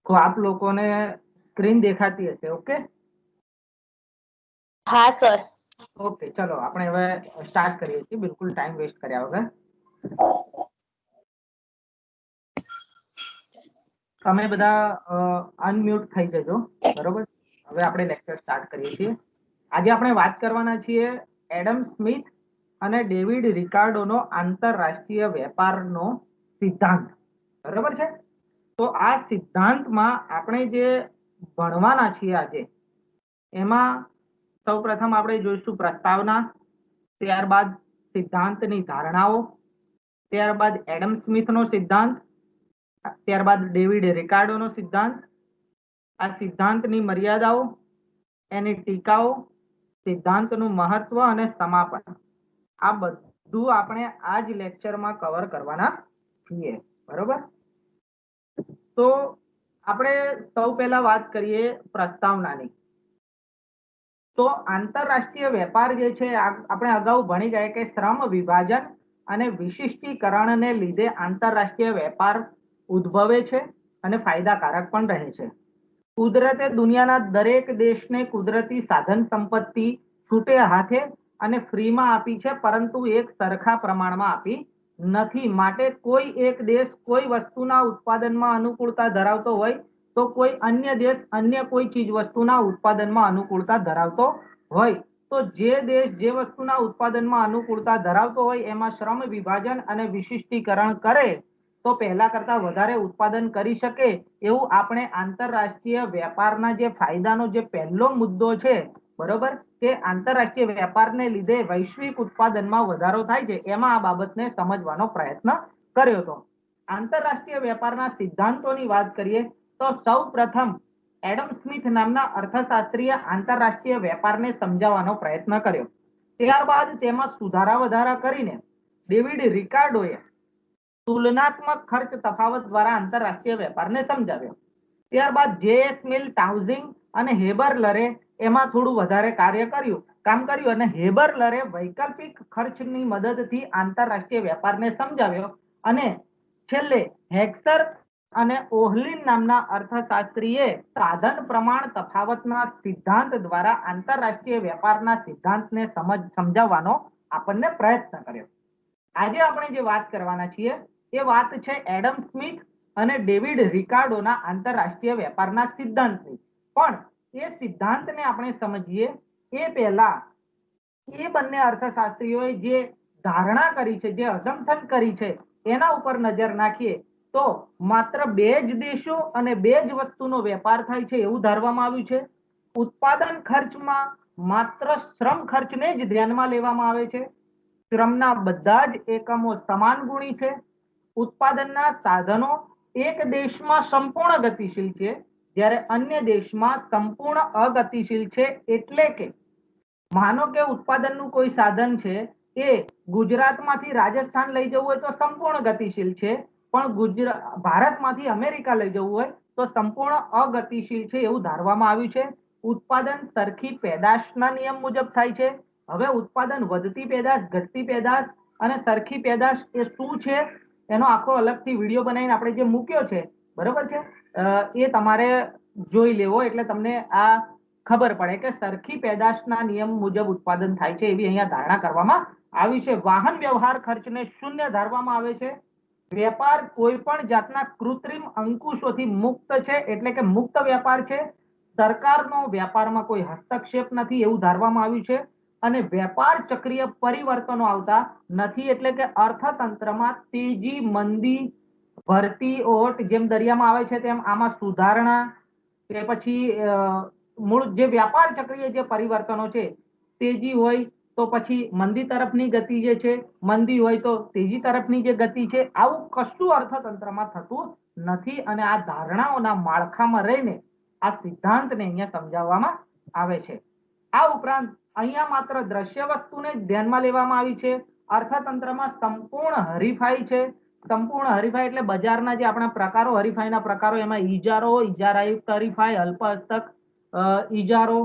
तो आप लोगों ने स्क्रीन देखाती हશે? ओके हाँ सर। ओके, चलो આપણે હવે સ્ટાર્ટ કરીએ છીએ, બિલકુલ ટાઈમ વેસ્ટ કર્યા વગર. તમે બધા અનમ્યુટ થઈ જજો, બરોબર? હવે આપણે લેક્ચર સ્ટાર્ટ કરીએ છીએ. આજે આપણે વાત કરવાના છીએ એડમ સ્મિથ અને ડેવિડ રિકાર્ડોનો આંતરરાષ્ટ્રીય વેપારનો સિદ્ધાંત, બરોબર છે? તો આ સિદ્ધાંતમાં આપણે જે ભણવાના છીએ આજે, એમાં સૌપ્રથમ આપણે જોઈશું પ્રસ્તાવના, ત્યારબાદ સિદ્ધાંતની ધારણાઓ, ત્યારબાદ એડમ સ્મિથનો સિદ્ધાંત, ત્યારબાદ ડેવિડ રિકાર્ડોનો સિદ્ધાંત, આ સિદ્ધાંતની મર્યાદાઓ, એની ટીકાઓ, સિદ્ધાંતનું મહત્વ અને સમાપન, આ બધું આપણે આ જ લેક્ચરમાં કવર કરવાના છીએ, બરોબર? તો આપણે સૌ પહેલા વાત કરીએ પ્રસ્તાવનાની. તો આંતરરાષ્ટ્રીય વેપાર જે છે, આપણે અગાઉ ભણી ગયા કે શ્રમ વિભાજન અને વિશિષ્ટીકરણને લીધે આંતરરાષ્ટ્રીય વેપાર ઉદ્ભવે છે અને ફાયદાકારક પણ રહે છે. કુદરતે દુનિયાના દરેક દેશને કુદરતી સાધન સંપત્તિ છૂટે હાથે અને ફ્રીમાં આપી છે, પરંતુ એક સરખા પ્રમાણમાં આપી નથી. માટે કોઈ એક દેશ કોઈ વસ્તુના ઉત્પાદનમાં અનુકૂળતા ધરાવતો હોય તો કોઈ અન્ય દેશ અન્ય કોઈ ચીજ વસ્તુના ઉત્પાદનમાં અનુકૂળતા ધરાવતો હોય, તો જે દેશ જે વસ્તુના ઉત્પાદનમાં અનુકૂળતા ધરાવતો હોય એમાં શ્રમ વિભાજન અને વિશિષ્ટીકરણ કરે તો પહેલા કરતા વધારે ઉત્પાદન કરી શકે. એવું આપણે આંતરરાષ્ટ્રીય વેપારના જે ફાયદાનો જે પહેલો મુદ્દો છે, બરોબર, કે આંતરરાષ્ટ્રીય વેપારને લીધે વૈશ્વિક ઉત્પાદનમાં વધારો થાય છે, એમાં આ બાબતને સમજવાનો પ્રયત્ન કર્યો હતો. આંતરરાષ્ટ્રીય વેપારના સિદ્ધાંતોની વાત કરીએ તો સૌ પ્રથમ એડમ સ્મિથ નામના અર્થશાસ્ત્રીએ આંતરરાષ્ટ્રીય વેપારને સમજાવવાનો પ્રયત્ન કર્યો. ત્યારબાદ તેમાં સુધારા વધારા કરીને ડેવિડ રિકાર્ડોએ તુલનાત્મક ખર્ચ તફાવત દ્વારા આંતરરાષ્ટ્રીય વેપારને સમજાવ્યો. ત્યારબાદ જે.એસ. મિલ, ટાઉઝિંગ અને હેબરલરે એમાં થોડું વધારે કામ કર્યું અને હેબરલરે વૈકલ્પિક ખર્ચની મદદથી આંતરરાષ્ટ્રીય વેપારને સમજાવ્યો. અને છેલ્લે હેક્સર અને ઓહલિન નામના અર્થશાસ્ત્રીએ સાધન પ્રમાણ તફાવતના સિદ્ધાંત દ્વારા આંતરરાષ્ટ્રીય વેપારના સિદ્ધાંતને સમજાવવાનો આપણને પ્રયત્ન કર્યો. આજે આપણે જે વાત કરવાના છીએ એ વાત છે એડમ સ્મિથ અને ડેવિડ રિકાર્ડોના આંતરરાષ્ટ્રીય વેપારના સિદ્ધાંતની. પણ એ સિદ્ધાંતને આપણે સમજીએ એ પહેલા એ બંને અર્થશાસ્ત્રીઓએ જે ધારણા કરી છે, જે અસમ્પશન કરી છે, એના ઉપર નજર નાખીએ તો માત્ર બે જ દેશો અને બે જ વસ્તુનો વેપાર થાય છે એવું ધારવામાં આવ્યું છે. ઉત્પાદન ખર્ચમાં માત્ર શ્રમ ખર્ચને જ ધ્યાનમાં લેવામાં આવે છે. શ્રમના બધા જ એકમો સમાન ગુણી છે. ઉત્પાદનના સાધનો એક દેશમાં સંપૂર્ણ ગતિશીલ છે, જ્યારે અન્ય દેશમાં સંપૂર્ણ અગતિશીલ છે. એટલે કે માનો કે ઉત્પાદનનું કોઈ સાધન છે એ ગુજરાતમાંથી રાજસ્થાન લઈ જવું હોય તો સંપૂર્ણ ગતિશીલ છે, પણ ભારતમાંથી અમેરિકા લઈ જવું હોય તો સંપૂર્ણ અગતિશીલ છે એવું ધારવામાં આવ્યું છે. ઉત્પાદન સરખી પેદાશના નિયમ મુજબ થાય છે. હવે ઉત્પાદન વધતી પેદાશ, ઘટતી પેદાશ અને સરખી પેદાશ એ શું છે એનો આખો અલગથી વિડીયો બનાવીને આપણે જે મૂક્યો છે, બરોબર છે, એ તમારે જોઈ લેવો એટલે તમને આ ખબર પડે કે સરખી પેદાશના નિયમ મુજબ ઉત્પાદન થાય છે એવી અહીંયા ધારણા કરવામાં આવી છે. વાહન વ્યવહાર ખર્ચને શૂન્ય ધારવામાં આવે છે. વેપાર કોઈ પણ જાતના કૃત્રિમ અંકુશોથી મુક્ત છે, એટલે કે મુક્ત વેપાર છે. સરકારનો વેપારમાં કોઈ હસ્તક્ષેપ નથી એવું ધારવામાં આવ્યું છે. અને વેપાર ચક્રીય પરિવર્તનો આવતા નથી, એટલે કે અર્થતંત્રમાં તેજી, મંદી, ભરતી ઓટ જેમ દરિયામાં આવે છે તેમ આમાં સુધારણા કે પછી મૂળ જે વ્યાપાર ચક્રીય જે પરિવર્તનો છે, તેજી હોય તો પછી મંદી તરફની ગતિ જે છે, મંદી હોય તો તેજી તરફની જે ગતિ છે, આવું કશું અર્થતંત્રમાં થતું નથી. અને આ ધારણાઓના માળખામાં રહીને આ સિદ્ધાંતને અહીંયા સમજાવવામાં આવે છે. આ ઉપરાંત અહીંયા માત્ર દ્રશ્ય વસ્તુને ધ્યાનમાં લેવામાં આવી છે. અર્થતંત્રમાં સંપૂર્ણ હરીફાઈ છે. સંપૂર્ણ હરીફાઈ એટલે બજારના જે આપણા પ્રકારો, હરીફાઈના પ્રકારો, એમાં ઈજારો, ઈજારાયુક્ત હરીફાઈ, અલ્પ હસ્તક ઈજારો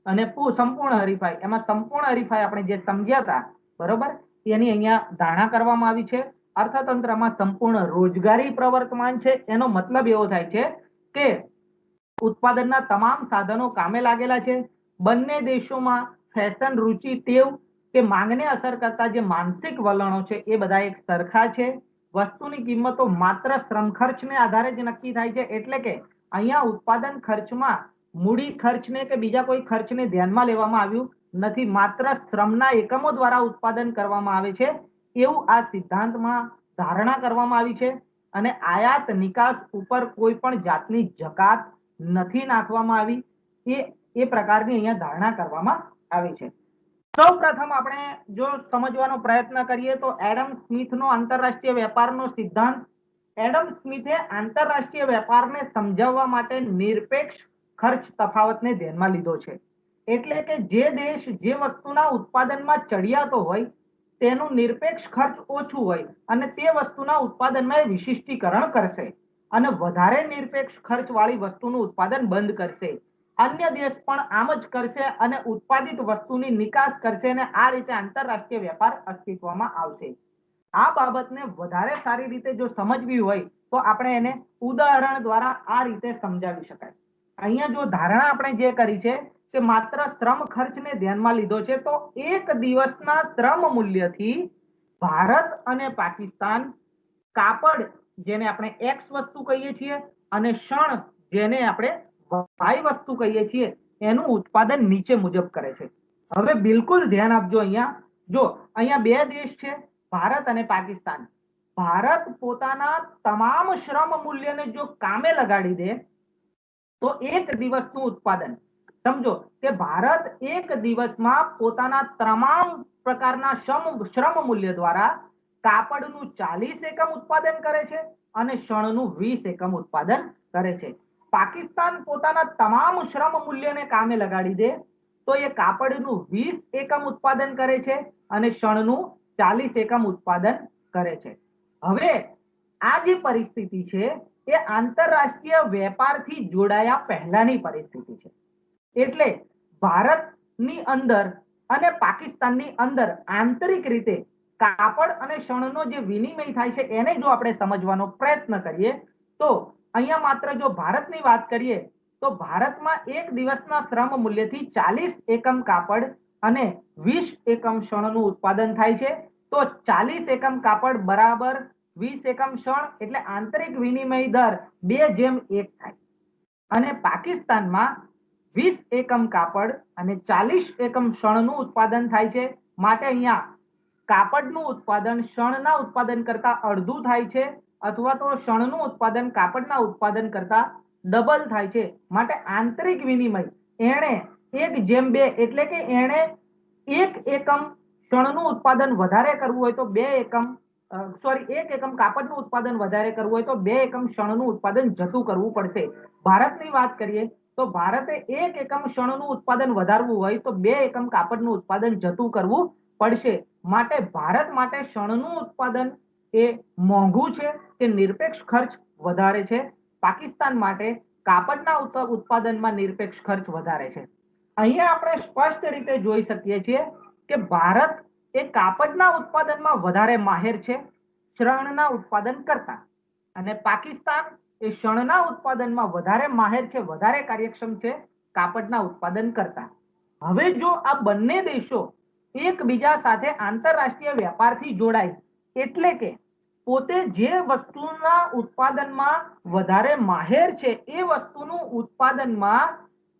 અને સંપૂર્ણ હરીફાઈ. એમાં સંપૂર્ણ હરીફાઈ આપણે જે સમજ્યા હતા, બરોબર, એની અહીંયા ધારણા કરવામાં આવી છે. અર્થતંત્રમાં સંપૂર્ણ રોજગારી પ્રવર્તમાન છે. એનો મતલબ એવો થાય છે કે ઉત્પાદનના તમામ સાધનો કામે લાગેલા છે. બંને દેશોમાં ફેશન, રુચિ, ટેવ કે માંગને અસર કરતા જે માનસિક વલણો છે એ બધા એક સરખા છે. વસ્તુની કિંમતો માત્ર શ્રમ ખર્ચને આધારે જ નક્કી થાય છે, એટલે કે અહીંયા ઉત્પાદન ખર્ચમાં મૂડી ખર્ચને કે બીજા કોઈ ખર્ચને ધ્યાનમાં લેવામાં આવ્યું નથી, માત્ર શ્રમના એકમો દ્વારા ઉત્પાદન કરવામાં આવે છે એવું આ સિદ્ધાંતમાં ધારણા કરવામાં આવી છે. અને આયાત નિકાસ ઉપર કોઈ પણ જાતની જકાત નથી નાખવામાં આવી, એ પ્રકારની અહીંયા ધારણા કરવામાં આવી છે. સૌ પ્રથમ આપણે જો સમજવાનો પ્રયત્ન કરીએ તો એડમ સ્મિથનો આંતરરાષ્ટ્રીય વેપારનો સિદ્ધાંત. એડમ સ્મિથે આંતરરાષ્ટ્રીય વેપારને સમજાવવા માટે નિરપેક્ષ ખર્ચ તફાવતને ધ્યાનમાં લીધો છે. એટલે કે જે દેશ જે વસ્તુના ઉત્પાદનમાં ચડિયાતો હોય તેનું નિરપેક્ષ ખર્ચ ઓછું હોય અને તે વસ્તુના ઉત્પાદનમાં વિશિષ્ટીકરણ કરશે અને વધારે નિરપેક્ષ ખર્ચ વાળી વસ્તુનું ઉત્પાદન બંધ કરશે. અન્ય દેશ પણ આમ જ કરશે અને ઉત્પાદિત વસ્તુની નિકાસ કરશે અને આ રીતે આંતરરાષ્ટ્રીય વેપાર અસ્તિત્વમાં આવશે. આ બાબતને વધારે સારી રીતે જો સમજવી હોય તો આપણે એને ઉદાહરણ દ્વારા આ રીતે સમજાવી શકાય. અહીંયા જો ધારણા આપણે જે કરી છે કે માત્ર શ્રમ ખર્ચને ધ્યાનમાં લીધો છે, તો એક દિવસના શ્રમ મૂલ્યથી ભારત અને પાકિસ્તાન કાપડ, જેને આપણે એક્સ વસ્તુ કહીએ છીએ, અને શણ, જેને આપણે વાય વસ્તુ કહીએ છીએ, એનું ઉત્પાદન નીચે મુજબ કરે છે. હવે બિલકુલ ધ્યાન આપજો. અહીંયા જો અહીંયા બે દેશ છે, ભારત અને પાકિસ્તાન. ભારત પોતાના તમામ શ્રમ મૂલ્યને જો કામે લગાડી દે તો એક દિવસનું ઉત્પાદન, સમજો કે ભારત એક દિવસમાં પોતાના તમામ પ્રકારના શ્રમ મૂલ્ય દ્વારા કાપડનું 40 એકમ ઉત્પાદન કરે છે અને શણનું 20 એકમ ઉત્પાદન કરે છે. પાકિસ્તાન પોતાના તમામ શ્રમ મૂલ્યને કામે લગાડી દે તો એ કાપડનું 20 એકમ ઉત્પાદન કરે છે અને શણનું 40 એકમ ઉત્પાદન કરે છે. હવે આ જે પરિસ્થિતિ છે એ આંતરરાષ્ટ્રીય વેપારથી જોડાયા પહેલાની પરિસ્થિતિ છે. એટલે ભારતની અંદર અને પાકિસ્તાનની અંદર આંતરિક રીતે કાપડ અને શણનો જે વિનિમય થાય છે એને જો આપણે સમજવાનો પ્રયત્ન કરીએ તો અહીંયા માત્ર જો ભારતની વાત કરીએ તો ભારતમાં એક દિવસના શ્રમ મૂલ્યથી 40 એકમ કાપડ અને 20 એકમ શણનું ઉત્પાદન થાય છે. તો 40 એકમ કાપડ બરાબર 20 એકમ શણ, એટલે આંતરિક વિનિમય દર 2:1 થાય. અને પાકિસ્તાનમાં 20 એકમ કાપડ અને 40 એકમ શણનું ઉત્પાદન થાય છે. માટે અહીંયા કાપડનું ઉત્પાદન શણના ઉત્પાદન કરતા અડધું થાય છે, અથવા તો શણનું ઉત્પાદન કાપડના ઉત્પાદન કરતા ડબલ થાય છે. માટે આંતરિક વિનિમય એણે 1:2, એટલે કે એણે 1 એકમ શણનું ઉત્પાદન વધારે કરવું હોય તો 2 એકમ 1 એકમ કાપડનું ઉત્પાદન વધારે કરવું હોય તો 2 એકમ શણનું ઉત્પાદન જતું કરવું પડશે. ભારતની વાત કરીએ તો ભારતે 1 એકમ શણનું ઉત્પાદન વધારવું હોય તો 2 એકમ કાપડનું ઉત્પાદન જતું કરવું પડશે. માટે ભારત માટે શણનું ઉત્પાદન એ મોંઘું છે, તે નિરપેક્ષ ખર્ચ વધારે છે. પાકિસ્તાન માટે કાપડના ઉત્પાદનમાં નિરપેક્ષ ખર્ચ વધારે છે. અહીંયા આપણે સ્પષ્ટ રીતે જોઈ શકીએ છીએ કે ભારત એ કાપડના ઉત્પાદનમાં વધારે માહેર છે શણના ઉત્પાદન કરતા, અને પાકિસ્તાન એ શણના ઉત્પાદનમાં વધારે માહેર છે, વધારે કાર્યક્ષમ છે કાપડના ઉત્પાદન કરતા. હવે જો આ બંને દેશો એકબીજા સાથે આંતરરાષ્ટ્રીય વેપારથી જોડાય, એટલે કે પોતે જે વસ્તુના ઉત્પાદનમાં વધારે માહેર છે એ વસ્તુનું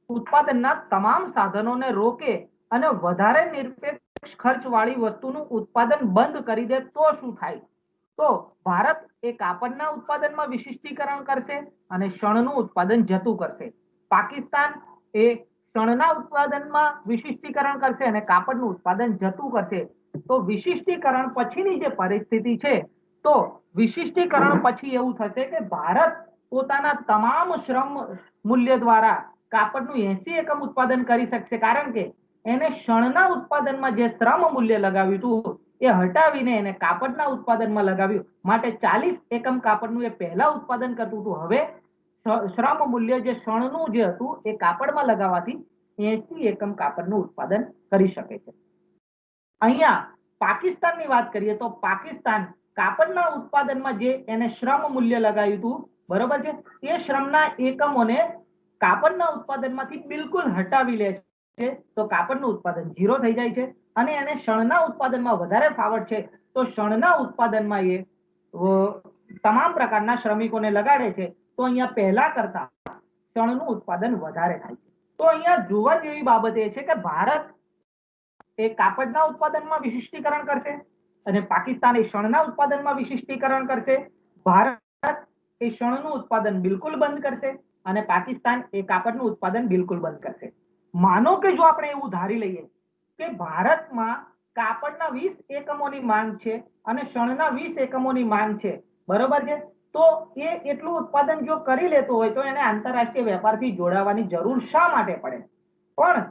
ઉત્પાદનના તમામ સાધનોને રોકે અને વધારે નિરપેક્ષ ખર્ચ વાળી વસ્તુનું ઉત્પાદન બંધ કરી દે તો શું થાય? તો ભારત એ કાપડના ઉત્પાદનમાં વિશિષ્ટીકરણ કરશે અને શણનું ઉત્પાદન જતું કરશે. પાકિસ્તાન એ શણના ઉત્પાદનમાં વિશિષ્ટીકરણ કરશે અને કાપડનું ઉત્પાદન જતું કરશે. તો વિશિષ્ટીકરણ પછીની જે પરિસ્થિતિ છે, તો વિશિષ્ટીકરણ પછી એવું થશે કે ભારત પોતાના તમામ શ્રમ મૂલ્ય દ્વારા કાપડનું 80 એકમ ઉત્પાદન કરી શકશે, કારણ કે એને શણના ઉત્પાદનમાં જે શ્રમ મૂલ્ય લગાવ્યું હતું એ હટાવીને એને કાપડના ઉત્પાદનમાં લગાવ્યું. માટે 40 એકમ કાપડનું એ પહેલા ઉત્પાદન કરતું હતું, હવે શ્રમ મૂલ્ય જે શણનું જે હતું એ કાપડમાં લગાવવાથી 80 એકમ કાપડનું ઉત્પાદન કરી શકે છે. અહીંયા પાકિસ્તાનની વાત કરીએ તો પાકિસ્તાન કાપડના ઉત્પાદનમાં જે એને શ્રમ મૂલ્ય લગાવ્યું હતું, બરોબર છે, એ શ્રમના એકમોને કાપડના ઉત્પાદનમાંથી બિલકુલ હટાવી લે છે તો કાપડનું ઉત્પાદન 0 થઈ જાય છે અને એને શણના ઉત્પાદનમાં વધારે ફાવટ છે તો શણના ઉત્પાદનમાં એ તમામ પ્રકારના શ્રમિકોને લગાડે છે તો અહીંયા પહેલા કરતા શણનું ઉત્પાદન વધારે થાય છે। તો અહીંયા જોવા જેવી બાબત એ છે કે ભારત એ કાપડના ઉત્પાદનમાં વિશિષ્ટીકરણ કરશે અને પાકિસ્તાન એ શણના ઉત્પાદનમાં વિશિષ્ટીકરણ કરશે। ભારત એ શણનું ઉત્પાદન બિલકુલ બંધ કરશે અને પાકિસ્તાન એ કાપડનું ઉત્પાદન બિલકુલ બંધ કરશે। માનો કે જો આપણે એવું ધારી લઈએ કે ભારતમાં કાપડના 20 એકમોની માંગ છે અને શણના 20 એકમોની માંગ છે, બરોબર છે, તો એ એટલું ઉત્પાદન જો કરી લેતો હોય તો એને આંતરરાષ્ટ્રીય વેપારથી જોડાવાની જરૂર શા માટે પડે? પણ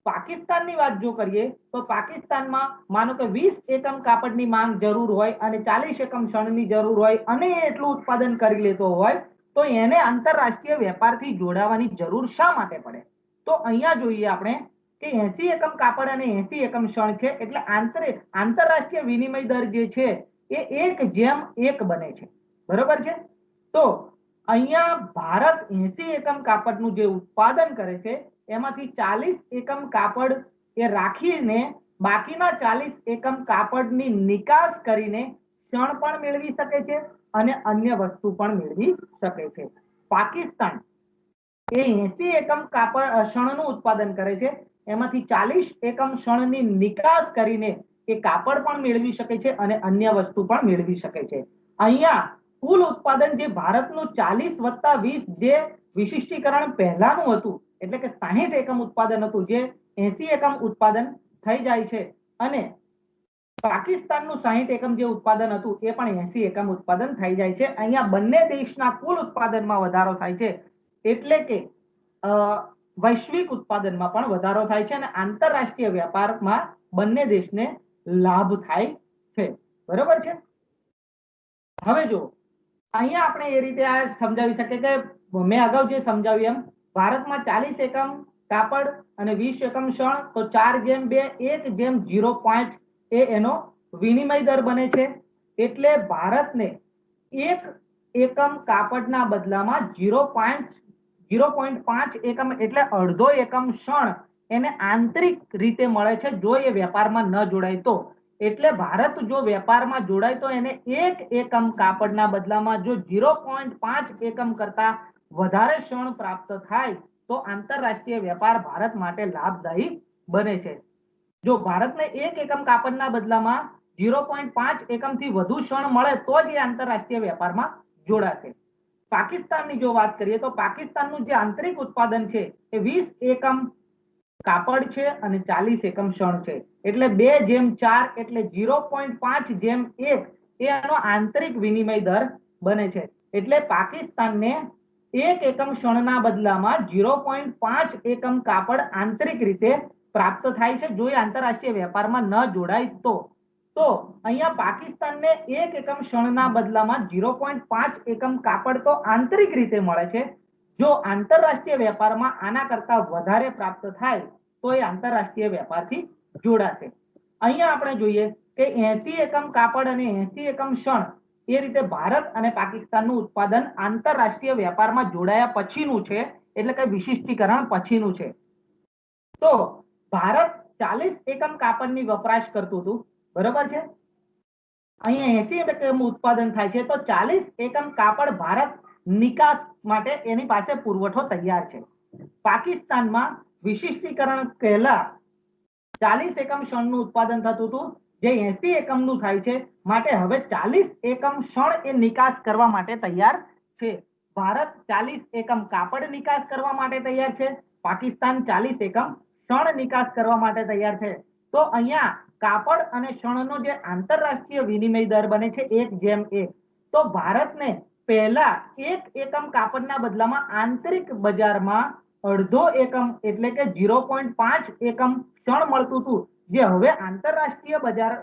પાકિસ્તાનની વાત જો કરીએ તો પાકિસ્તાનમાં માનો કે 20 એકમ કાપડની માંગ જરૂર હોય અને 40 એકમ શણની જરૂર હોય અને એટલું ઉત્પાદન કરી લેતો હોય તો એને આંતરરાષ્ટ્રીય વેપારથી જોડાવાની જરૂર શા માટે પડે? તો અહીંયા જોઈએ આપણે કે 80 એકમ કાપડ અને 80 એકમ શણ છે એટલે આંતરરાષ્ટ્રીય વિનિમય દર જે છે એ 1:1 બને છે, બરોબર છે। તો અહીંયા ભારત 80 એકમ કાપડનું જે ઉત્પાદન કરે છે એમાંથી 40 એકમ કાપડ એ રાખીને બાકીના 40 એકમ કાપડની નિકાસ કરીને શણ પણ મેળવી શકે છે અને અન્ય વસ્તુ પણ મેળવી શકે છે। પાકિસ્તાન એ 80 એકમ કાપડ શણનું ઉત્પાદન કરે છે, એમાંથી 40 એકમ શણની નિકાસ કરીને એ કાપડ પણ મેળવી શકે છે અને અન્ય વસ્તુ પણ મેળવી શકે છે। અહીંયા કુલ ઉત્પાદન જે ભારતનું 40+20 જે વિશિષ્ટીકરણ પહેલાનું હતું એટલે કે 60 એકમ ઉત્પાદન હતું જે 80 એકમ ઉત્પાદન થઈ જાય છે અને પાકિસ્તાનનું 60 એકમ જે ઉત્પાદન હતું એ પણ 80 એકમ ઉત્પાદન થઈ જાય છે। અહીંયા બંને દેશના કુલ ઉત્પાદનમાં વધારો થાય છે એટલે કે વૈશ્વિક ઉત્પાદનમાં પણ વધારો થાય છે અને આંતરરાષ્ટ્રીય વેપારમાં બંને દેશને લાભ થાય છે, બરોબર છે। હવે જો અહીંયા આપણે એ રીતે આ સમજાવી શકીએ કે મેં અગાઉ જે સમજાવ્યું એમ ભારતમાં 40 એકમ કાપડ અને 20 એકમ શણ તો 4:2 1:0.5 એ એનો વિનિમય દર બને છે એટલે ભારતને 1 એકમ કાપડના બદલામાં 0.5 એકમ એટલે અડધો એકમ શણ એને આંતરિક રીતે મળે છે જો એ વેપારમાં ન જોડાય તો। એટલે ભારત જો વેપારમાં જોડાય તો એને 1 એકમ કાપડના બદલામાં જો 0.5 એકમ કરતા વધારે શણ પ્રાપ્ત થાય તો આંતરરાષ્ટ્રીય વેપાર ભારત માટે લાભદાયી બને છે। જો ભારતને 1 એકમ કાપડના બદલામાં 0.5 એકમથી વધુ શણ મળે તો જ એ આંતરરાષ્ટ્રીય વેપારમાં જોડાશે। પાકિસ્તાનની જો વાત કરીએ તો પાકિસ્તાનનું જે આંતરિક ઉત્પાદન છે એ 20 એકમ કાપડ છે અને 40 એકમ શણ છે એટલે 2:4 એટલે 0.5:1 એ આનો આંતરિક વિનિમય દર બને છે। એટલે પાકિસ્તાનને 1 એકમ શણના બદલામાં 0.5 એકમ કાપડ આંતરિક રીતે પ્રાપ્ત થાય છે જો એ આંતરરાષ્ટ્રીય વેપારમાં ન જોડાય તો અહીંયા પાકિસ્તાનને 1 એકમ શણના બદલામાં 0.5 એકમ કાપડ તો આંતરિક રીતે મળે છે। જો આંતરરાષ્ટ્રીય વેપારમાં આના કરતા વધારે પ્રાપ્ત થાય તો એ આંતરરાષ્ટ્રીય વેપારથી જોડાશે। અહીંયા આપણે જોઈએ કે 80 એકમ કાપડ અને 80 એકમ શણ એ રીતે ભારત અને પાકિસ્તાનનું ઉત્પાદન આંતરરાષ્ટ્રીય વેપારમાં જોડાયા પછીનું છે એટલે કે વિશિષ્ટીકરણ પછીનું છે। તો ભારત 40 એકમ કાપડની વપરાશ કરતું હતું, બરોબર છે, અહીંયા 80 એકમ ઉત્પાદન થાય છે તો 40 એકમ કાપડ ભારત નિકાસ માટે એની પાસે પુરવઠો તૈયાર છે। પાકિસ્તાનમાં વિશિષ્ટીકરણ પહેલા 40 એકમ શણનું ઉત્પાદન થતું હતું જે 80 એકમનું થાય છે માટે હવે 40 એકમ શણ એ નિકાસ કરવા માટે તૈયાર છે। ભારત 40 એકમ કાપડ નિકાસ કરવા માટે તૈયાર છે, પાકિસ્તાન 40 એકમ શણ નિકાસ કરવા માટે તૈયાર છે। તો અહીંયા કાપડ અને શણનો જે આંતરરાષ્ટ્રીય વિનિમય દર બને છે 1:1 તો ભારતને પહેલા 1 એકમ કાપડના બદલામાં આંતરિક બજારમાં અડધો એકમ એટલે કે 0.5 એકમ શણ મળતું હતું જે હવે આંતરરાષ્ટ્રીય બજાર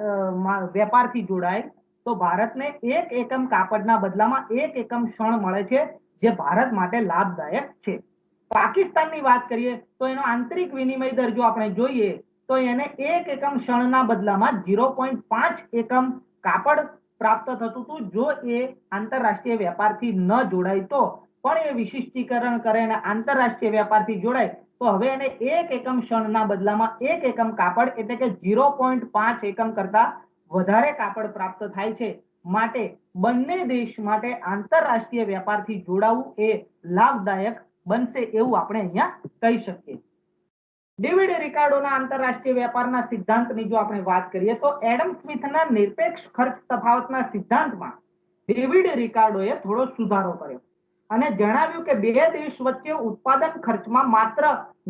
વેપારથી જોડાય તો ભારતને 1 એકમ કાપડના બદલામાં 1 એકમ શણ મળે છે જે ભારત માટે લાભદાયક છે। પાકિસ્તાનની વાત કરીએ તો એનો આંતરિક વિનિમય દર જો આપણે જોઈએ તો એને 1 એકમ શણના બદલામાં 0.5 એકમ કાપડ પ્રાપ્ત થતું હતું જો એ આંતરરાષ્ટ્રીય વેપારથી ન જોડાય તો પણ એ વિશિષ્ટીકરણ કરે અને આંતરરાષ્ટ્રીય વેપારથી જોડાય તો હવે એને 1 એકમ શણના બદલામાં 1 એકમ કાપડ એટલે કે 0.5 એકમ કરતા વધારે કાપડ પ્રાપ્ત થાય છે। માટે બંને દેશ માટે આંતરરાષ્ટ્રીય વેપારથી જોડાવું એ લાભદાયક બનશે એવું આપણે અહીંયા કહી શકીએ। ડેવિડ રિકાર્ડોના આંતરરાષ્ટ્રીય વેપારના સિદ્ધાંતની જો આપણે વાત કરીએ તો એડમ સ્મિથના નિરપેક્ષ ખર્ચ તફાવતના સિદ્ધાંતમાં ડેવિડ રિકાર્ડોએ થોડો સુધારો કર્યો અને જણાવ્યું કે બે દેશ વચ્ચે ઉત્પાદન ખર્ચમાં માત્ર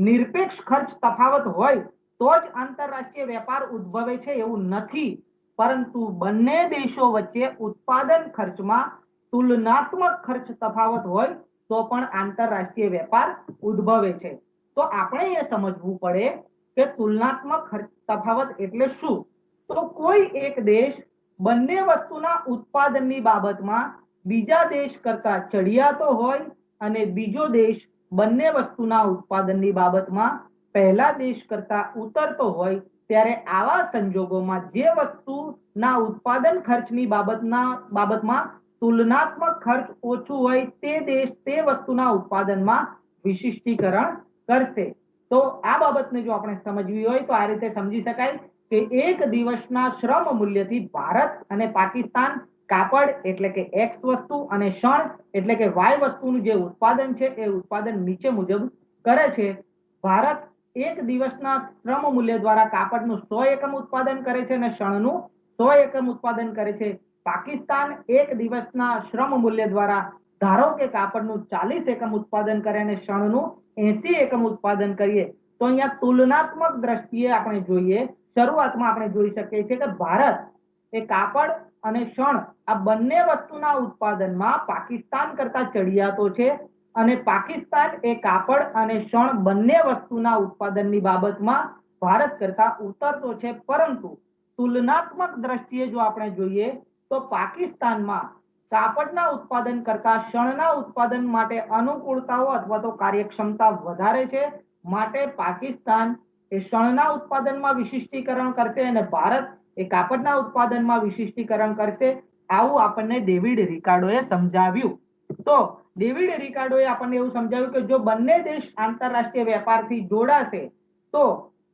નિરપેક્ષ ખર્ચ તફાવત હોય તો જ આંતરરાષ્ટ્રીય વેપાર ઉદ્ભવે છે એવું નથી, પરંતુ બંને દેશો વચ્ચે ઉત્પાદન ખર્ચમાં તુલનાત્મક ખર્ચ તફાવત હોય તો પણ આંતરરાષ્ટ્રીય વેપાર ઉદ્ભવે છે। તો આપણે એ સમજવું પડે કે તુલનાત્મક ખર્ચ તફાવત એટલે શું? તો કોઈ એક દેશ બંને વસ્તુના ઉત્પાદનની બાબતમાં બીજા દેશ કરતા ચડિયાતો હોય અને બીજો દેશ બંને વસ્તુના ઉત્પાદનની બાબતમાં પહેલા દેશ કરતા ઉતરતો હોય ત્યારે આવા સંજોગોમાં જે વસ્તુના ઉત્પાદન ખર્ચની બાબતમાં તુલનાત્મક ખર્ચ ઓછું હોય તે દેશ તે વસ્તુના ઉત્પાદનમાં વિશિષ્ટીકરણ કરશે। તો આ બાબતને જો આપણે સમજવી હોય તો આ રીતે સમજી શકાય કે એક દિવસના શ્રમ મૂલ્યથી ભારત અને પાકિસ્તાન કાપડ એટલે કે એક્સ વસ્તુ અને શણ એટલે કે વાય વસ્તુનું જે ઉત્પાદન છે એ ઉત્પાદન નીચે મુજબ કરે છે। ભારત એક દિવસના શ્રમ મૂલ્ય દ્વારા કાપડનું 100 એકમ ઉત્પાદન કરે છે અને શણનું 100 એકમ ઉત્પાદન કરે છે। પાકિસ્તાન એક દિવસના શ્રમ મૂલ્ય દ્વારા ધારો કે કાપડનું 40 એકમ ઉત્પાદન કરે અને શણનું 80 એકમ ઉત્પાદન કરીએ તો અહીંયા તુલનાત્મક દ્રષ્ટિએ આપણે જોઈએ, શરૂઆતમાં આપણે જોઈ શકીએ છીએ કે ભારત એ કાપડ અને શણ આ બંને વસ્તુના ઉત્પાદનમાં પાકિસ્તાન કરતા ચડિયાતો છે અને પાકિસ્તાન એ કાપડ અને શણ બંને વસ્તુના ઉત્પાદનની બાબતમાં ભારત કરતા ઉતરતો છે, પરંતુ તુલનાત્મક દ્રષ્ટિએ જો આપણે જોઈએ તો પાકિસ્તાનમાં કાપડના ઉત્પાદન કરતા શણના ઉત્પાદન માટે અનુકૂળતાઓ અથવા તો કાર્યક્ષમતા વધારે છે, માટે પાકિસ્તાન એ શણના ઉત્પાદનમાં વિશિષ્ટીકરણ કરશે અને ભારત એ કાપડના ઉત્પાદનમાં વિશિષ્ટીકરણ કરશે। આવું આપણને ડેવિડ રિકાર્ડોએ સમજાવ્યું। તો ડેવિડ રિકાર્ડોએ આપણને એવું સમજાવ્યું કે જો બંને દેશ આંતરરાષ્ટ્રીય વેપારથી જોડાશે તો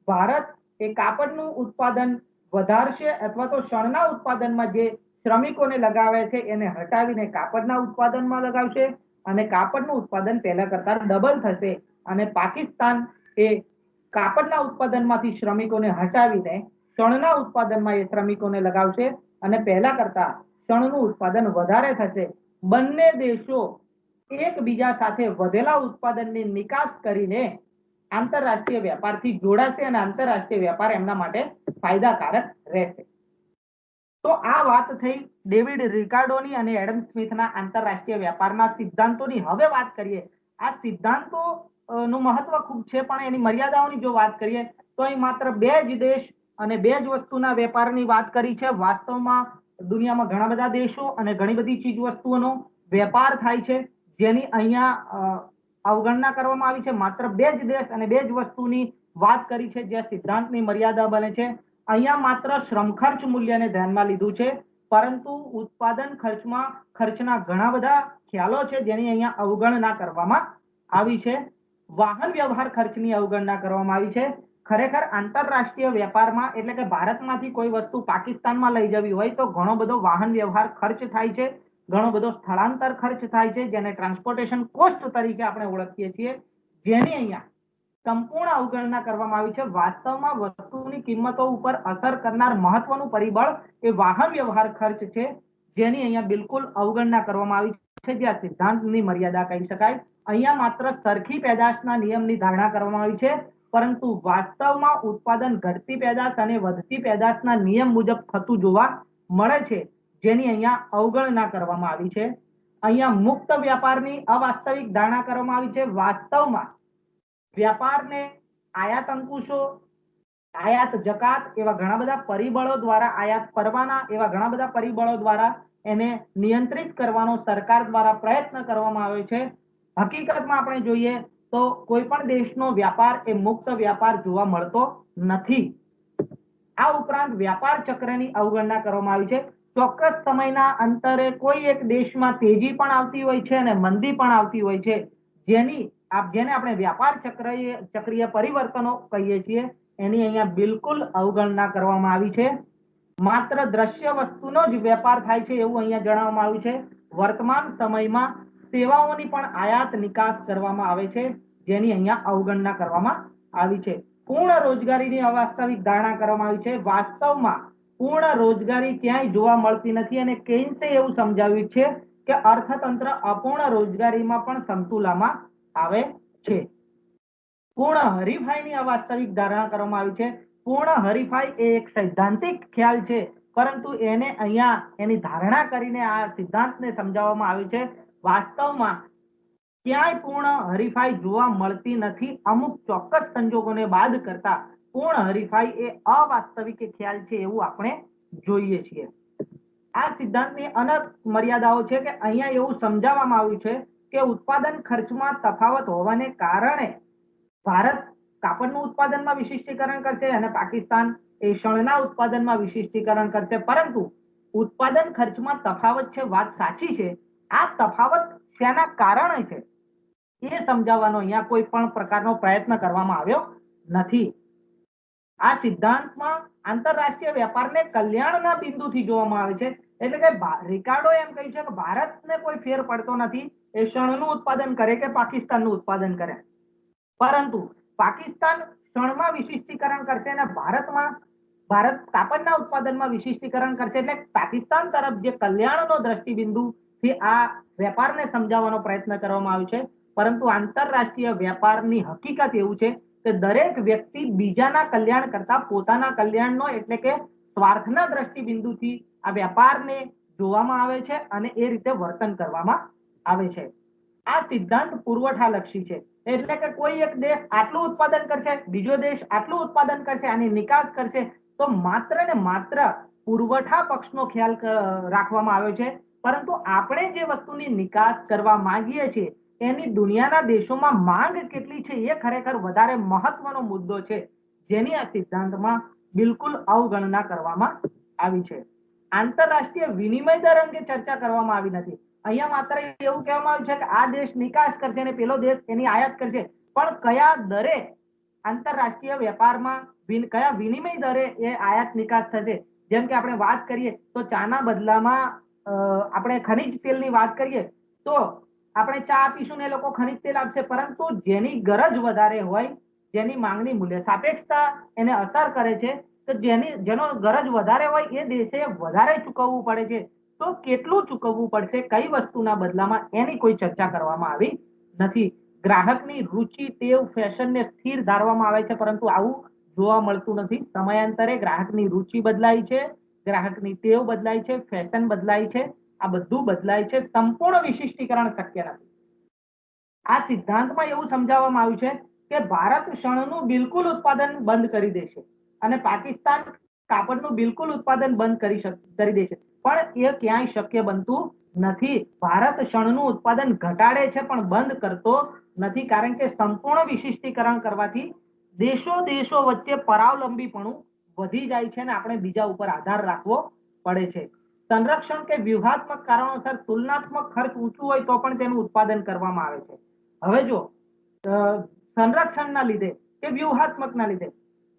ભારત એ કાપડનું ઉત્પાદન વધારશે અથવા તો શણના ઉત્પાદનમાં જે શ્રમિકોને લગાવે છે એને હટાવીને કાપડના ઉત્પાદનમાં લગાવશે અને કાપડનું ઉત્પાદન પહેલા કરતા ડબલ થશે અને પાકિસ્તાન એ કાપડના ઉત્પાદનમાંથી શ્રમિકોને હટાવીને શણના ઉત્પાદનમાં એ શ્રમિકોને લગાવશે અને પહેલા કરતા શણનું ઉત્પાદન વધારે થશે। બંને દેશો એકબીજા સાથે વધેલા ઉત્પાદનની નિકાસ કરીને આંતરરાષ્ટ્રીય વેપારથી જોડાશે અને આંતરરાષ્ટ્રીય વેપાર એમના માટે ફાયદાકારક રહેશે। તો આ વાત થઈ ડેવિડ રિકાર્ડોની અને એડમ સ્મિથના આંતરરાષ્ટ્રીય વેપારના સિદ્ધાંતોની। હવે વાત કરીએ આ સિદ્ધાંતો નું મહત્વ ખૂબ છે પણ એની મર્યાદાઓની જો વાત કરીએ તો અહીં માત્ર બે જ દેશ અને બે જ વસ્તુના વેપારની વાત કરી છે। વાસ્તવમાં દુનિયામાં ઘણા બધા દેશો અને ઘણી બધી ચીજ વસ્તુઓનો વેપાર થાય છે જેની અહીંયા અવગણના કરવામાં આવી છે। માત્ર બે જ દેશ અને બે જ વસ્તુની વાત કરી છે જ્યાં સિદ્ધાંતની મર્યાદા બને છે। અહીંયા માત્ર શ્રમ ખર્ચ મૂલ્યને ધ્યાનમાં લીધું છે, પરંતુ ઉત્પાદન ખર્ચમાં ખર્ચના ઘણા બધા ખ્યાલો છે જેની અહીંયા અવગણના કરવામાં આવી છે। વાહન વ્યવહાર ખર્ચની અવગણના કરવામાં આવી છે। ખરેખર આંતરરાષ્ટ્રીય વેપારમાં એટલે કે ભારતમાંથી કોઈ વસ્તુ પાકિસ્તાનમાં લઈ જવી હોય તો ઘણો બધો વાહન વ્યવહાર ખર્ચ થાય છે, ઘણો બધો સ્થળાંતર ખર્ચ થાય છે જેને ટ્રાન્સપોર્ટેશન કોસ્ટ તરીકે આપણે ઓળખીએ છીએ, જેની અહીંયા સંપૂર્ણ અવગણના કરવામાં આવી છે। વાસ્તવમાં વસ્તુની કિંમતો ઉપર અસર કરનાર મહત્વનું પરિબળ એ વાહન વ્યવહાર ખર્ચ છે જેની અહીંયા બિલકુલ અવગણના કરવામાં આવી છે, જ્યાં સિદ્ધાંતની મર્યાદા કહી શકાય। અહીંયા માત્ર સરખી પેદાશના નિયમની ધારણા કરવામાં આવી છે, પરંતુ વાસ્તવમાં ઉત્પાદન ઘટતી પેદાશ અને વધતી પેદાશના નિયમ મુજબ થતું જોવા મળે છે, જેની અહીંયા અવગણના કરવામાં આવી છે। અહીંયા મુક્ત વ્યાપારની અવાસ્તવિક ધારણા કરવામાં આવી છે। વાસ્તવમાં વ્યાપારને આયાત અંકુશો, આયાત જકાત એવા ઘણા બધા પરિબળો દ્વારા, આયાત પરવાના એવા ઘણા બધા પરિબળો દ્વારા એને નિયંત્રિત કરવાનો સરકાર દ્વારા પ્રયત્ન કરવામાં આવે છે। હકીકતમાં આપણે જોઈએ તો કોઈ પણ દેશનો વ્યાપાર એ મુક્ત વ્યાપાર જોવા મળતો નથી। આ ઉપરાંત વ્યાપાર ચક્રની અવગણના કરવામાં આવી છે। ચોક્કસ સમયના અંતરે કોઈ એક દેશમાં તેજી પણ આવતી હોય છે અને મંદી પણ આવતી હોય છે, જેને આપણે વ્યાપાર ચક્રીય પરિવર્તનો કહીએ છીએ, એની અહીંયા બિલકુલ અવગણના કરવામાં આવી છે. માત્ર દ્રશ્ય વસ્તુનો જ વેપાર થાય છે એવું અહીંયા જણાવવામાં આવ્યું છે. વર્તમાન સમયમાં સેવાઓની પણ આયાત નિકાસ કરવામાં આવે છે, જેની અહીંયા અવગણના કરવામાં આવી છે. પૂર્ણ રોજગારીની અવાસ્તવિક ધારણા કરવામાં આવી છે. વાસ્તવમાં પૂર્ણ રોજગારી ક્યાંય જોવા મળતી નથી અને કેન્સે એવું સમજાવ્યું છે કે અર્થતંત્ર અપૂર્ણ રોજગારીમાં પણ સમતુલામાં આવે છે. પૂર્ણ હરીફાઈની અવાસ્તવિક ધારણા કરવામાં આવી છે. પૂર્ણ હરીફાઈ એ એક સૈદ્ધાંતિક ખ્યાલ છે, પરંતુ એને અહીંયા એની ધારણા કરીને આ સિદ્ધાંતને સમજાવવામાં આવ્યું છે. વાસ્તવમાં ક્યાંય પૂર્ણ હરીફાઈ જોવા મળતી નથી. અમુક ચોક્કસ સંજોગોને બાદ કરતા પૂર્ણ હરીફાઈ એ અવાસ્તવિક ખ્યાલ છે એવું આપણે જોઈએ છીએ. આ સિદ્ધાંતની અનેક મર્યાદાઓ છે કે અહીંયા એવું સમજાવવામાં આવ્યું છે કે ઉત્પાદન ખર્ચમાં તફાવત હોવાને કારણે ભારત કાપડનું ઉત્પાદનમાં વિશિષ્ટીકરણ કરશે અને પાકિસ્તાન એ શણના ઉત્પાદનમાં વિશિષ્ટીકરણ કરશે. પરંતુ ઉત્પાદન ખર્ચમાં તફાવત છે, વાત સાચી છે. આ તફાવત શેના કારણે છે એ સમજાવવાનો અહીંયા કોઈ પણ પ્રકારનો પ્રયત્ન કરવામાં આવ્યો નથી. આ સિદ્ધાંતમાં આંતરરાષ્ટ્રીય વેપારને કલ્યાણના બિંદુથી જોવામાં આવે છે. એટલે કે રિકાર્ડો એમ કહ્યું છે કે ભારતને કોઈ ફેર પડતો નથી એ શણનું ઉત્પાદન કરે કે પાકિસ્તાનનું ઉત્પાદન કરે, પરંતુ પાકિસ્તાન શણમાં વિશિષ્ટીકરણ કરશે અને ભારત કાપડના ઉત્પાદનમાં વિશિષ્ટીકરણ કરશે. એટલે પાકિસ્તાન તરફ જે કલ્યાણનો દ્રષ્ટિબિંદુથી આ વેપારને સમજાવવાનો પ્રયત્ન કરવામાં આવ્યો છે. પરંતુ આંતરરાષ્ટ્રીય વેપારની હકીકત એવું છે કે દરેક વ્યક્તિ બીજાના કલ્યાણ કરતા પોતાના કલ્યાણનો એટલે કે સ્વાર્થના દ્રષ્ટિબિંદુથી આ વેપારને જોવામાં આવે છે અને એ રીતે વર્તન કરવામાં આવે છે. આ સિદ્ધાંત પુરવઠાલક્ષી છે. એટલે કે કોઈ એક દેશ આટલું ઉત્પાદન કરશે, બીજો દેશ આટલું ઉત્પાદન કરશે, આની નિકાસ કરશે, તો માત્ર ને માત્ર પુરવઠા પક્ષનો ખ્યાલ રાખવામાં આવ્યો છે. પરંતુ આપણે જે વસ્તુની નિકાસ કરવા માંગીએ છીએ એની દુનિયાના દેશોમાં માંગ કેટલી છે એ ખરેખર વધારે મહત્વનો મુદ્દો છે, જેની આ સિદ્ધાંતમાં બિલકુલ અવગણના કરવામાં આવી છે. આંતરરાષ્ટ્રીય વિનિમય દર અંગે ચર્ચા કરવામાં આવી નથી. અહીંયા માત્ર એવું કહેવામાં આવ્યું છે કે આ દેશ નિકાસ કરશે અને પેલો દેશ એની આયાત કરશે, પણ કયા દરે આંતરરાષ્ટ્રીય વેપારમાં કયા વિનિમય દરે એ આયાત નિકાસ થશે. જેમ કે આપણે વાત કરીએ તો ચાના બદલામાં આપણે ખનિજ તેલની વાત કરીએ તો આપણે ચા આપીશું ને એ લોકો ખનિજ તેલ આપશે, પરંતુ જેની ગરજ વધારે હોય, જેની માંગની મૂલ્ય સાપેક્ષતા એને અસર કરે છે, તો જેનો ગરજ વધારે હોય એ દેશે વધારે ચૂકવવું પડે છે. તો કેટલું ચૂકવવું પડશે કઈ વસ્તુના બદલામાં એની કોઈ ચર્ચા કરવામાં આવી નથી. ગ્રાહકની રુચિ, ટેવ, ફેશનને સ્થિર ધારવામાં આવે છે, પરંતુ આવું જોવા મળતું નથી. સમયાંતરે ગ્રાહકની રુચિ બદલાય છે, ગ્રાહકની ટેવ બદલાય છે, ફેશન બદલાય છે, આ બધું બદલાય છે. સંપૂર્ણ વિશિષ્ટીકરણ શક્ય નથી. આ સિદ્ધાંતમાં એવું સમજાવવામાં આવ્યું છે કે ભારત શણનું બિલકુલ ઉત્પાદન બંધ કરી દેશે અને પાકિસ્તાન કાપડનું બિલકુલ ઉત્પાદન બંધ કરી દેશે, પણ એ ક્યાંય શક્ય બનતું નથી. ભારત શણનું ઉત્પાદન ઘટાડે છે પણ બંધ કરતો નથી, કારણ કે સંપૂર્ણ વિશિષ્ટીકરણ કરવાથી દેશો વચ્ચે પરાવલંબીપણું વધી જાય છે અને આપણે બીજા ઉપર આધાર રાખવો પડે છે. સંરક્ષણ કે વ્યૂહાત્મક કારણોસર તુલનાત્મક ખર્ચ ઊંચું હોય તો પણ તેનું ઉત્પાદન કરવામાં આવે છે. હવે જો સંરક્ષણના લીધે કે વ્યૂહાત્મકના લીધે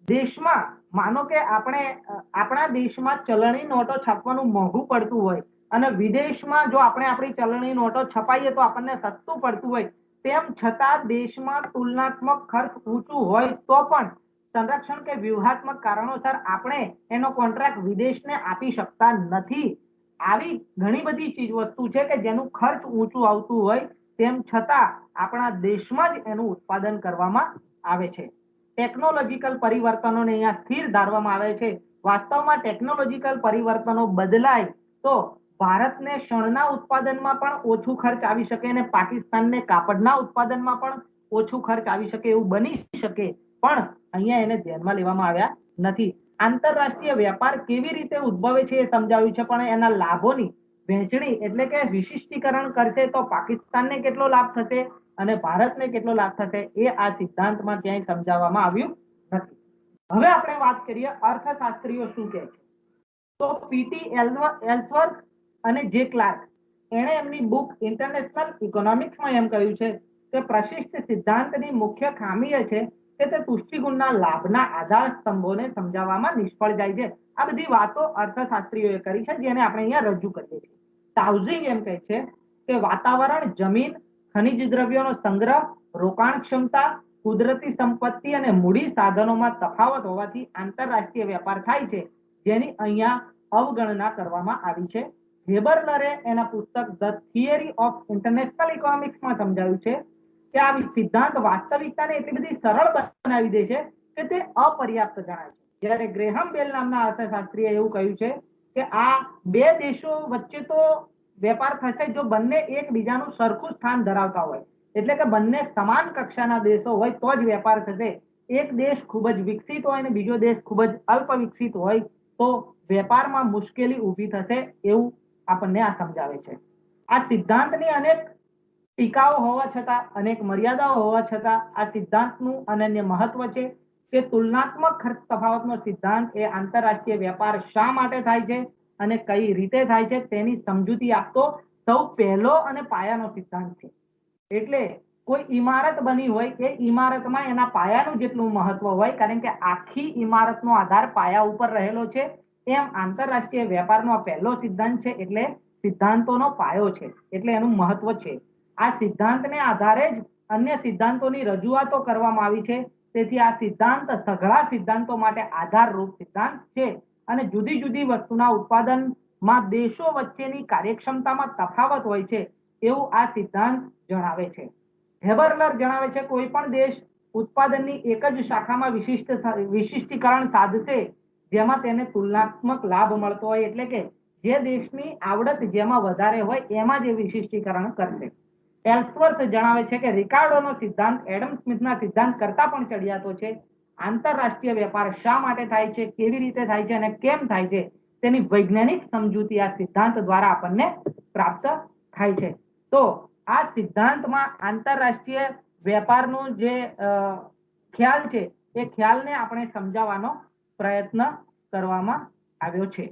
દેશમાં માનો કે આપણા દેશમાં ચલણી નોટો છાપવાનું મોંઘું પડતું હોય અને વિદેશમાં જો આપણે આપણી ચલણી નોટો છપાઈએ તો આપણને સસ્તું પડતું હોય, તેમ છતાં દેશમાં તુલનાત્મક ખર્ચ ઊંચું હોય તો પણ સંરક્ષણ કે વ્યૂહાત્મક કારણોસર આપણે એનો કોન્ટ્રાક્ટ વિદેશને આપી શકતા નથી. આવી ઘણી બધી ચીજ વસ્તુ છે કે જેનું ખર્ચ ઊંચું આવતું હોય તેમ છતાં આપણા દેશમાં જ એનું ઉત્પાદન કરવામાં આવે છે. ટેકનોલોજીકલ પરિવર્તનોને અહીંયા સ્થિર ધારવામાં આવે છે. વાસ્તવમાં ટેકનોલોજીકલ પરિવર્તનો બદલાય તો ભારતને શણના ઉત્પાદનમાં પણ ઓછું ખર્ચ આવી શકે અને પાકિસ્તાનને કાપડના ઉત્પાદનમાં પણ ઓછું ખર્ચ આવી શકે એવું બની શકે, પણ અહીંયા એને ધ્યાનમાં લેવામાં આવ્યા નથી. આંતરરાષ્ટ્રીય વેપાર કેવી રીતે ઉદ્ભવે છે એ સમજાવ્યું છે, પણ એના લાભોની વહેંચણી એટલે કે વિશિષ્ટીકરણ કરશે તો પાકિસ્તાનને કેટલો લાભ થશે અને ભારતને કેટલો લાભ થશે એ આ સિદ્ધાંતમાં ક્યાંય સમજાવવામાં આવ્યું નથી. હવે આપણે વાત કરીએ અર્થશાસ્ત્રીઓ શું કહે છે. તો પીટી એલ્સવર્થ અને જે ક્લાર્ક એણે એમની બુક ઇન્ટરનેશનલ ઇકોનોમિક્સમાં એમ કહ્યું છે કે પ્રશિષ્ટ સિદ્ધાંતની મુખ્ય ખામી એ છે કે તે પુષ્ટિગુણના લાભના આધાર સ્તંભોને સમજાવવામાં નિષ્ફળ જાય છે. આ બધી વાતો અર્થશાસ્ત્રીઓએ કરી છે, જેને આપણે અહીંયા રજૂ કરીએ છીએ. તાઉઝિંગ એમ કહે છે કે વાતાવરણ, જમીન, ખનિજ દ્રવ્યોનો સંગ્રહ, રોકાણ ક્ષમતા, કુદરતી સંપત્તિ અને મૂડી સાધનોમાં તફાવત હોવાથી આંતરરાષ્ટ્રીય વેપાર થાય છે, જેની અહીંયા અવગણના કરવામાં આવી છે. હેબરલરે એના પુસ્તક ધ થિયરી ઓફ ઇન્ટરનેશનલ ઇકોનોમિક્સમાં સમજાવ્યું છે કે આ સિદ્ધાંત વાસ્તવિકતાને એટલી બધી સરળ બનાવી દે છે કે તે અપર્યાપ્ત જણાય છે. જ્યારે ગ્રેહમ બેલ નામના અર્થશાસ્ત્રીએ એવું કહ્યું છે કે આ બે દેશો વચ્ચે તો વેપાર થશે જો બંને એકબીજાનું સરખું સ્થાન ધરાવતા હોય, એટલે કે બંને સમાન કક્ષાના દેશો હોય તો જ વેપાર થશે. એક દેશ ખૂબ જ વિકસિત હોય અને બીજો દેશ ખૂબ જ અલ્પ વિકસિત હોય તો વેપારમાં મુશ્કેલી ઊભી થશે, એવું આપણને આ સમજાવે છે. આ સિદ્ધાંતની અનેક ટીકાઓ હોવા છતાં, અનેક મર્યાદાઓ હોવા છતાં આ સિદ્ધાંતનું અનન્ય મહત્વ છે કે તુલનાત્મક ખર્ચ તફાવતનો સિદ્ધાંત એ આંતરરાષ્ટ્રીય વેપાર શા માટે થાય છે અને કઈ રીતે થાય છે તેની સમજૂતી આપતો સૌ પહેલો અને પાયાનો સિદ્ધાંત છે. એટલે કોઈ ઇમારત બની હોય એ ઇમારતમાં એના પાયાનું જેટલું મહત્વ હોય, કારણ કે આખી ઇમારતનો આધાર પાયા ઉપર રહેલો છે, એમ આંતરરાષ્ટ્રીય વેપારનો આ પહેલો સિદ્ધાંત છે, એટલે સિદ્ધાંતોનો પાયો છે, એટલે એનું મહત્વ છે. આ સિદ્ધાંતને આધારે જ અન્ય સિદ્ધાંતોની રજૂઆતો કરવામાં આવી છે. તેથી આ સિદ્ધાંત સઘળા સિદ્ધાંતો માટે આધારરૂપ સિદ્ધાંત છે અને જુદી જુદી વસ્તુના ઉત્પાદનમાં દેશો વચ્ચેની કાર્યક્ષમતામાં તફાવત હોય છે એવું આ સિદ્ધાંત જણાવે છે. હેબરલર જણાવે છે કોઈ પણ દેશ ઉત્પાદનની એક જ શાખામાં વિશિષ્ટીકરણ સાધશે જેમાં તેને તુલનાત્મક લાભ મળતો હોય, એટલે કે જે દેશની આવડત જેમાં વધારે હોય એમાં જે વિશિષ્ટીકરણ કરશે. એલ્સવર્થ જણાવે છે કે રિકાર્ડોનો સિદ્ધાંત એડમ સ્મિથના સિદ્ધાંત કરતા પણ ચડિયાતો છે. આંતરરાષ્ટ્રીય વેપાર શા માટે થાય છે, કેવી રીતે થાય છે અને કેમ થાય છે તેની વૈજ્ઞાનિક સમજૂતી આ સિદ્ધાંત દ્વારા આપણને પ્રાપ્ત થાય છે. તો આ સિદ્ધાંતમાં આંતરરાષ્ટ્રીય વેપારનો જે ખ્યાલ છે એ ખ્યાલને આપણે સમજાવવાનો પ્રયત્ન કરવામાં આવ્યો છે.